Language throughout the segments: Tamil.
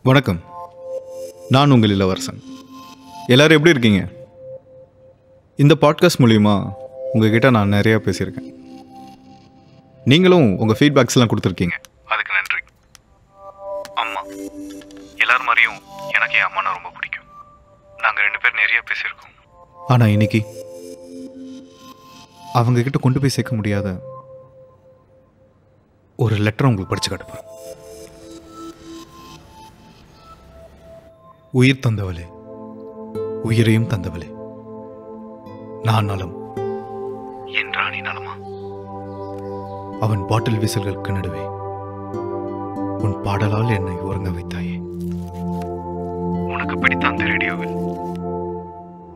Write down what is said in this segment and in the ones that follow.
வணக்கம். நான் உங்கள் இளவரசன். எல்லோரும் எப்படி இருக்கீங்க? இந்த பாட்காஸ்ட் மூலிமா உங்ககிட்ட நான் நிறையா பேசியிருக்கேன். நீங்களும் உங்கள் ஃபீட்பேக்ஸ்லாம் கொடுத்துருக்கீங்க. அதுக்கு நன்றி. அம்மா எல்லார் மாதிரியும் எனக்கு என் அம்மானா ரொம்ப பிடிக்கும். நாங்கள் 2 பேர் நிறைய பேசியிருக்கோம். ஆனால் இன்னைக்கு அவங்கக்கிட்ட கொண்டு போய் சேர்க்க முடியாத ஒரு லெட்டரை உங்களுக்கு படித்து காட்டுப்பேன். உயிர் தந்தவளே, உயிரையும் தந்தவளே, நான் நலம் என்றான். நீ நலமா? அவன் பாட்டில் வீசல்களுக்கு நடுவே உன் பாடலால் என்னை உறங்க வைத்தாயே. உனக்கு பிடித்த அந்த ரேடியோவில்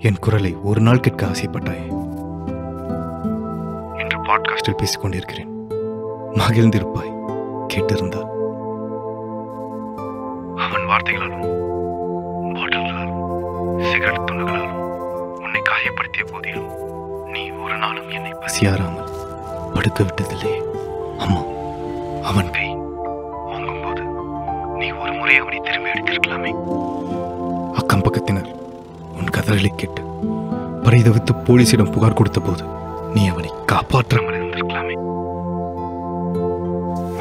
என் குரலை ஒரு நாள் கேட்க ஆசைப்பட்டாயே என்று பாட்காஸ்டில் பேசிக் கொண்டிருக்கிறேன். மகிழ்ந்திருப்பாய் கேட்டிருந்தார். அவன் வார்த்தைகளாலும் பாட்டில்களாலும் சிகரெட் துண்டுகளாலும் உன்னை காயப்படுத்திய போதிலும் நீ ஒரு நாளும் என்னை பசியாராமல் படுக்க விட்டதில்லையே. அம்மா, அவன் கை ஓங்கும்போது நீ ஒரு முறை அவனை திரும்பி அடித்திருக்கலாமே. அக்கம் பக்கத்தினர் உன் கதறலை கேட்டு பரிதவித்து போலீசிடம் புகார் கொடுத்த போது நீ அவனை காப்பாற்றாமல் இருந்திருக்கலாமே.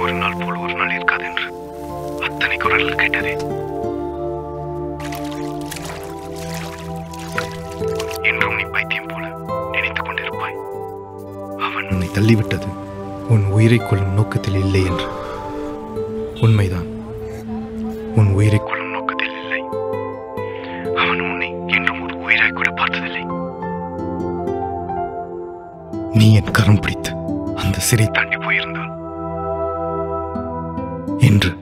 ஒரு நாள் போல் ஒரு நாள் இருக்காது என்று அத்தனை குரல்கள் கேட்டதே. என்றும் நீ பைத்தியம் போல நினைத்துக் கொண்டிருப்பாய். அவன் உன்னை தள்ளிவிட்டது உன் உயிரை கொள்ளும் நோக்கத்தில் இல்லை என்று. உண்மைதான், உன் உயிரை கொள்ளும் நோக்கத்தில் இல்லை. அவன் உன்னை என்றும் ஒரு உயிரை கூட பார்த்ததில்லை. நீ என் கரம் பிடித்து அந்த சிறை தாண்டி போயிருந்தால் என்று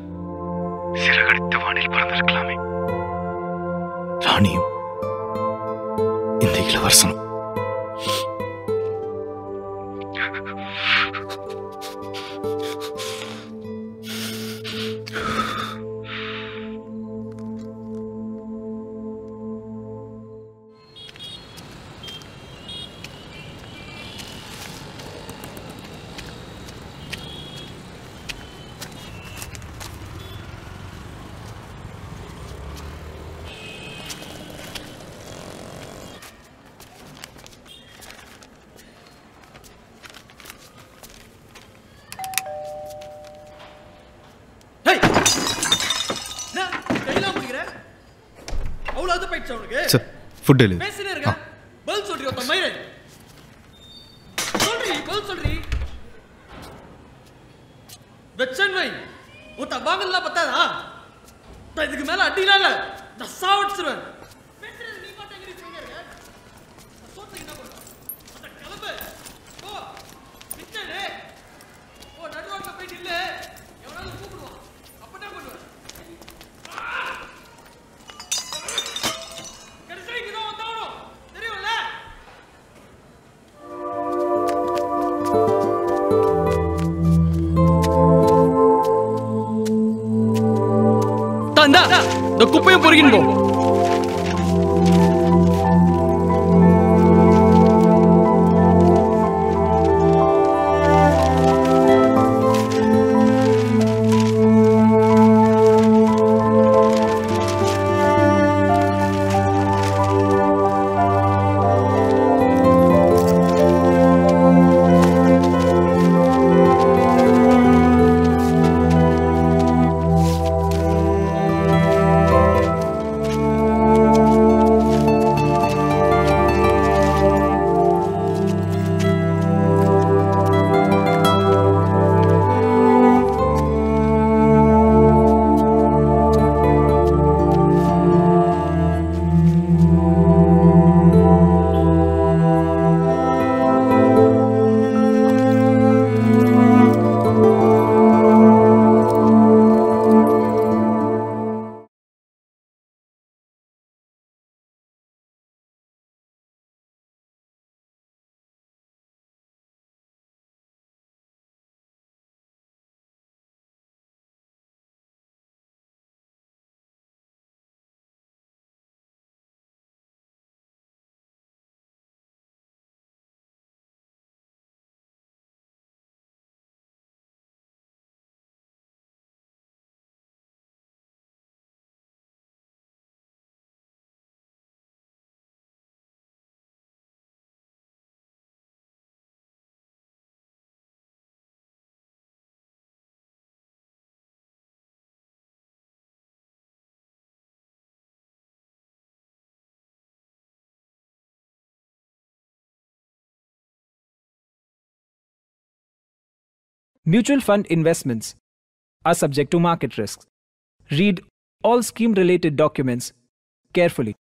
சிறகடித்து வானில் பறந்திருக்கலாமே. ராணியும் இந்த இளவரசனும். Food delivery. பேசினே இருக்க. பதில் சொல்றீ ஒத்த மயிரே. பதில் சொல்றீ. வெச்சன் வை. ஒத்த வாங்கலாம் பத்தாதா? இதுக்கு மேல அடிலாம் இல்ல. நான் சாவடிச்சிருவேன். பேசுறது நீ மட்டும் எங்க சொல்றீங்க இருக்க? சோத்துக்கு என்ன பண்ற? அத கிளம்பு. போ. விட்டனே. ஓ நடுவாக்க போய் நில்லு. எவனாவது கூப்பிடுவான். அப்பதான் கொள்ளுவேன். இந்த குப்பையும் பொறுக்கின்னு போ. Mutual fund investments are subject to market risks. Read all scheme related documents carefully.